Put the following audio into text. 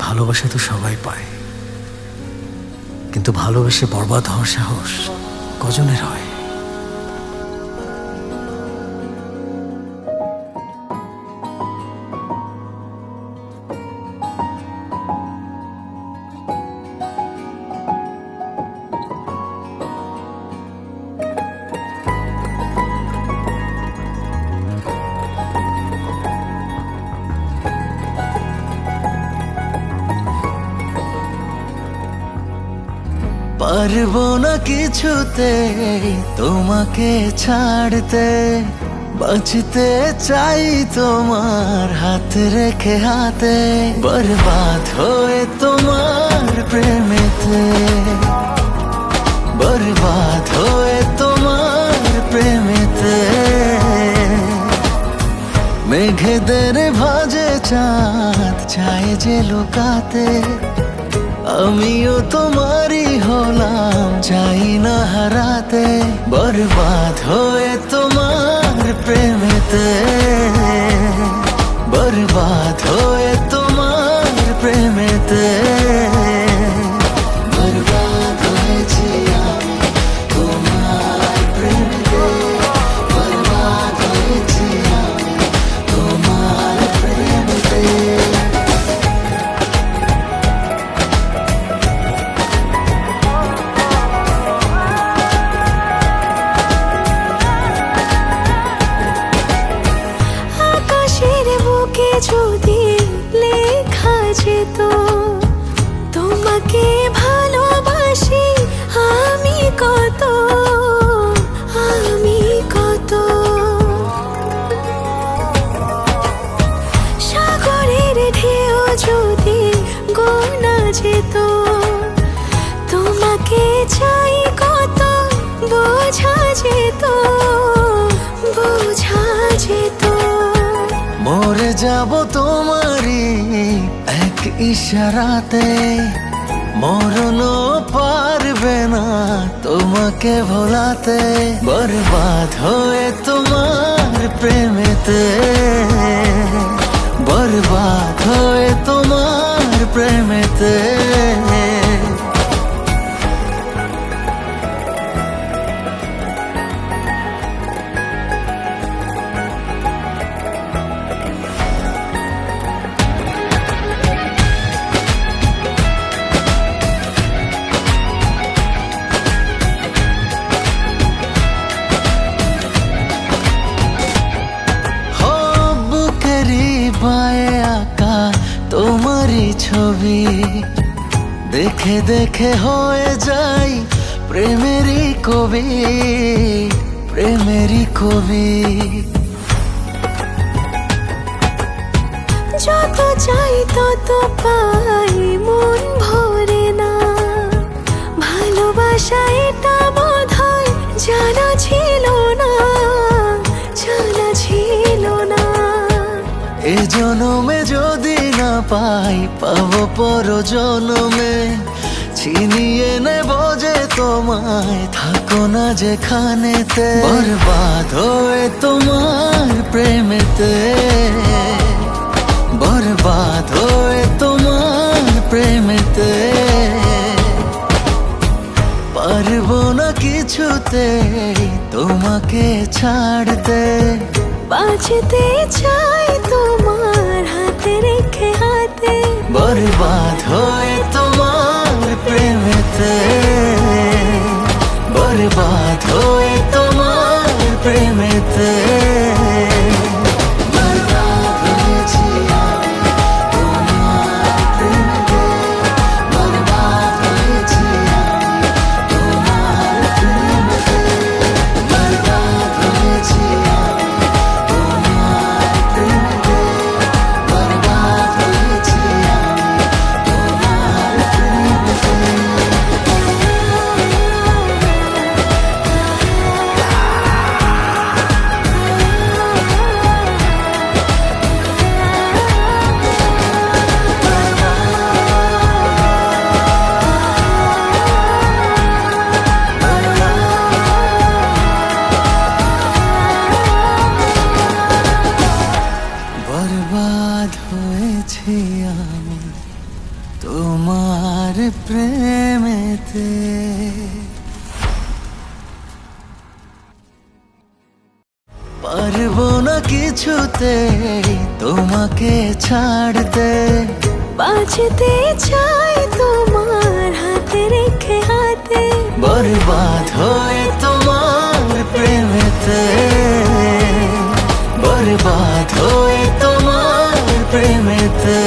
ভালোবাসা তো সবাই পায়, কিন্তু ভালোবেসে বরবাদ হওয়ার সাহস কজনের হয়? পারবো না কিছুতে তোমাকে ছাড়তে, বাঁচতে চাই তোমার হাত রেখে হাতে, বরবাদ হয়ে তোমার প্রেমেতে, বরবাদ হয়ে তোমার প্রেমেতে। মেঘেদের ভাজে চাঁদ চায় যে লুকাতে, আমিও তোমারই হলাম চাই না হারাতে, বরবাদ হয়ে তোমার প্রেমেতে, বরবাদ হয়ে তোমার প্রেমেতে। বরবাদ হয়েছি আমি তোমার প্রেমেতে, বরবাদ হয়েছি আমি তোমার প্রেমেতে। যদি লেখা যেত তোমাকে ভালোবাসি আমি কত, আমি কত। সাগরের ঢেউ যদি গোনা যেত তোমাকে চাই কত, বোঝা যেত, বোঝা যেত। মরে যাব তোমারই এক ইশারাতে, মরণও পারবে না তোমাকে ভোলাতে, বরবাদ হয়ে তোমার প্রেমেতে, বরবাদ হয়ে তোমার প্রেমেতে। বায়ে আঁকা তোমারই ছবি দেখে দেখে হয়ে যাই প্রেমেরই কবি, প্রেমেরই কবি। যত চাই তত পাই মন ভরে না, ভালোবাসা এটা বোধহয় জানা ছিল না, জানা ছিল না। এ জনমে যদি না পাই পাবো পর জনমে, ছিনিয়ে নেব যে তোমায় থাকো না যেখানেতে, বরবাদ হয়ে তোমার প্রেমেতে, বরবাদ হয়ে তোমার প্রেমেতে। পারবো না কিছুতে তোমাকে ছাড়তে, বাঁচতে চাই তোমার হাতে রেখে হাতে, বরবাদ হয়ে তোমার প্রেমেতে, বরবাদ হয়ে তোমার প্রেমেতে। বরবাদ হয়েছি আমি তোমার প্রেমেতে, বরবাদ হয়েছি আমি তোমার প্রেমেতে, বরবাদ হয়েছি আমি তোমার প্রেমেতে, বরবাদ হয়েছি আমি তোমার প্রেমেতে। প্রেমেতে। পারবো না কিছুতে তোমাকে ছাড়তে, বাঁচতে চাই তোমার হাতে রেখে হাতে, বরবাদ হয়ে তোমার প্রেমেতে, বরবাদ হয়ে তোমার প্রেমেতে।